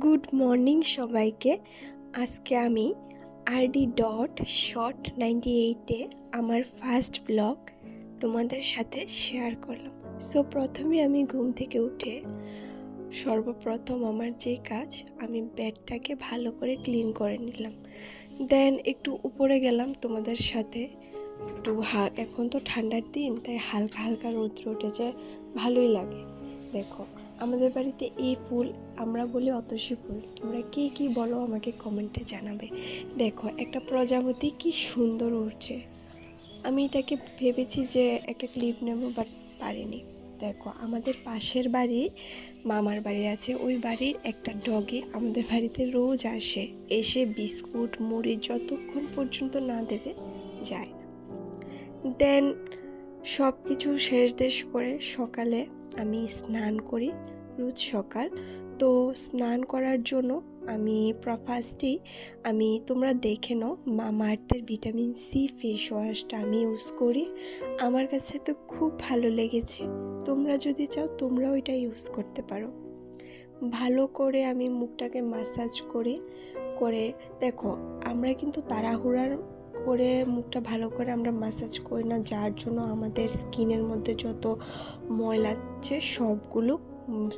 Good morning সবাইকে। আজকে আমি RD.short98-এ আমার ফার্স্ট ব্লগ তোমাদের সাথে শেয়ার করলাম। সো প্রথমে আমি ঘুম থেকে উঠে সর্বপ্রথম আমার যে কাজ, আমি বেডটাকে ভালো করে ক্লিন করে নিলাম। দেন একটু উপরে গেলাম তোমাদের সাথে। এখন তো ঠান্ডার দিন, তাই হালকা হালকা রৌদ্র উঠেছে, ভালোই লাগে। দেখো, আমাদের বাড়িতে এই ফুল আমরা বলি অতসী ফুল। তোমরা কে কী বলো আমাকে কমেন্টে জানাবে। দেখো, একটা প্রজাপতি কি সুন্দর উঠছে। আমি এটাকে ভেবেছি যে একটা ক্লিপ নেব, বাট পারিনি। দেখো, আমাদের পাশের বাড়ি মামার বাড়ি আছে, ওই বাড়ির একটা ডগি আমাদের বাড়িতে রোজ এসে বিস্কুট মুড়ি যতক্ষণ পর্যন্ত না দেবে যায় না। দেন সব কিছু শেষ করে সকালে আমি স্নান করি রোজ সকাল। তো স্নান করার জন্য আমি তোমরা দেখে নাও, মামা আর্থের ভিটামিন সি ফেস ওয়াশটা আমি ইউজ করি। আমার কাছে তো খুব ভালো লেগেছে। তোমরা যদি চাও তোমরাও এটা ইউজ করতে পারো। ভালো করে আমি মুখটাকে ম্যাসাজ করে দেখো, আমরা কিন্তু তাড়াহুড়ার করে মুখটা ভালো করে আমরা ম্যাসাজ করি না, যার জন্য আমাদের স্কিনের মধ্যে যত ময়লা আছে সবগুলো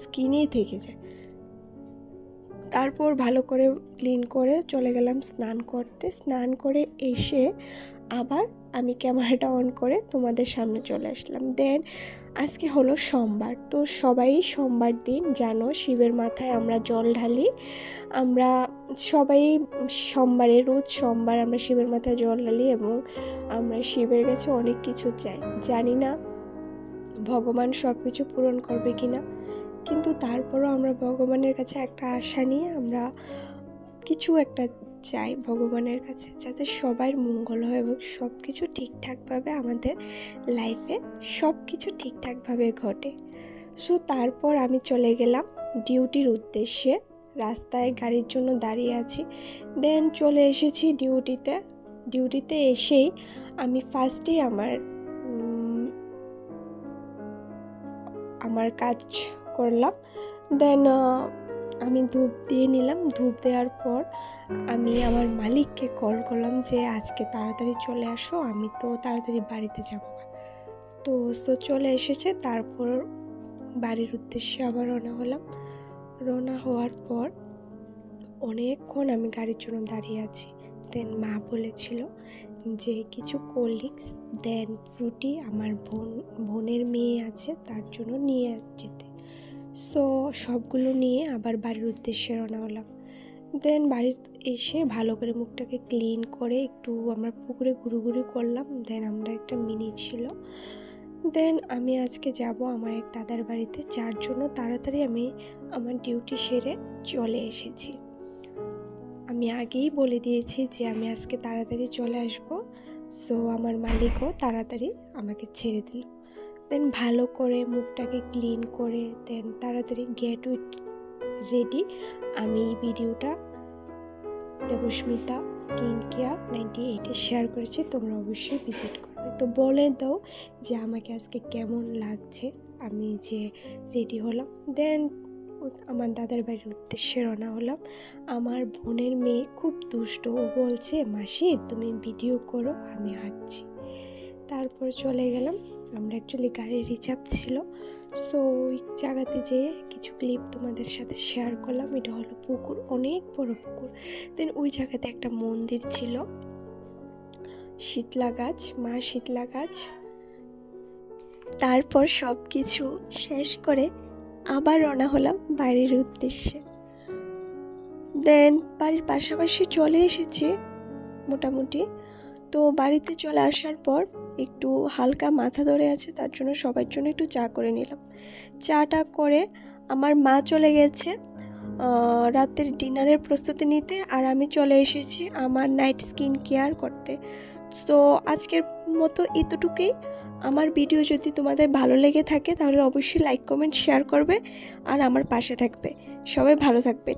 স্কিনেই থেকে যায়। তারপর ভালো করে ক্লিন করে চলে গেলাম স্নান করতে। স্নান করে এসে আবার আমি ক্যামেরাটা অন করে তোমাদের সামনে চলে আসলাম। দেন আজকে হলো সোমবার। তো সবাই সোমবার দিন জানো, শিবের মাথায় আমরা জল ঢালি। আমরা সবাই রোজ সোমবার আমরা শিবের মাথায় জল ঢালি এবং আমরা শিবের কাছে অনেক কিছু চাই। জানি না ভগবান সব কিছু পূরণ করবে কিনা, কিন্তু তারপরও আমরা ভগবানের কাছে একটা আশা নিয়ে আমরা কিছু একটা চাই ভগবানের কাছে, যাতে সবার মঙ্গল হয় এবং সব কিছু ঠিকঠাকভাবে আমাদের লাইফে সব কিছু ঠিকঠাকভাবে ঘটে। সো তারপর আমি চলে গেলাম ডিউটির উদ্দেশ্যে। রাস্তায় গাড়ির জন্য দাঁড়িয়ে আছি। দেন চলে এসেছি ডিউটিতে এসেই আমি ফার্স্টেই আমার কাজ করলাম। দেন আমি ধূপ দিয়ে নিলাম। ধূপ দেওয়ার পর আমি আমার মালিককে কল করলাম যে আজকে তাড়াতাড়ি চলে আসো, আমি তো তাড়াতাড়ি বাড়িতে যাব। তো চলে এসেছে। তারপর বাড়ির উদ্দেশ্যে আবার রওনা হওয়ার পর অনেকক্ষণ আমি গাড়ির জন্য দাঁড়িয়ে আছি। দেন মা বলেছিল যে কিছু কোল্ড ড্রিঙ্কস দেন ফ্রুটি আমার বোনের মেয়ে আছে, তার জন্য নিয়ে যেতে। সো সবগুলো নিয়ে আবার বাড়ির উদ্দেশ্যে রওনা হলাম। দেন বাড়িতে এসে ভালো করে মুখটাকে ক্লিন করে একটু আমরা পুকুরে ঘুরুঘুরি করলাম। দেন আমরা একটা মিনি ছিল। দেন আমি আজকে যাব আমার এক দাদার বাড়িতে, যার জন্য তাড়াতাড়ি আমি আমার ডিউটি সেরে চলে এসেছি। আমি আগেই বলে দিয়েছি যে আমি আজকে তাড়াতাড়ি চলে আসব। সো আমার মালিকও তাড়াতাড়ি আমাকে ছেড়ে দিল। দেন ভালো করে মুখটাকে ক্লিন করে দেন তাড়াতাড়ি গেট রেডি। আমি ভিডিওটা দেবস্মিতা স্কিন কেয়ার 98-এ শেয়ার করেছি, তোমরা অবশ্যই ভিজিট করবে। তো বলে দাও যে আমাকে আজকে কেমন লাগছে আমি যে রেডি হলাম। দেন আমার দাদার বাড়ির উদ্দেশ্যে রওনা হলাম। আমার বোনের মেয়ে খুব দুষ্ট, ও বলছে মাসি তুমি ভিডিও করো, আমি হাঁটছি। তারপর চলে গেলাম। আমরা অ্যাকচুয়ালি গাড়ির রিজার্ভ ছিল। সো ওই জায়গাতে যেয়ে কিছু ক্লিপ তোমাদের সাথে শেয়ার করলাম। এটা হলো পুকুর, অনেক বড় পুকুর। দেন ওই জায়গাতে একটা মন্দির ছিল, মা শীতলা গাছ। তারপর সব কিছু শেষ করে আবার রওনা হলাম বাড়ির উদ্দেশ্যে। দেন বাড়ির পাশাপাশি চলে এসেছি মোটামুটি। তো বাড়িতে চলে আসার পর একটু হালকা মাথা ধরে আছে, তার জন্য সবার জন্য একটু চা করে নিলাম। চাটা করে আমার মা চলে গেছে রাতের ডিনারের প্রস্তুতি নিতে, আর আমি চলে এসেছি আমার নাইট স্কিন কেয়ার করতে। তো আজকের মতো এতটুকুই। আমার ভিডিও যদি তোমাদের ভালো লেগে থাকে তাহলে অবশ্যই লাইক কমেন্ট শেয়ার করবে আর আমার পাশে থাকবে। সবাই ভালো থাকবে।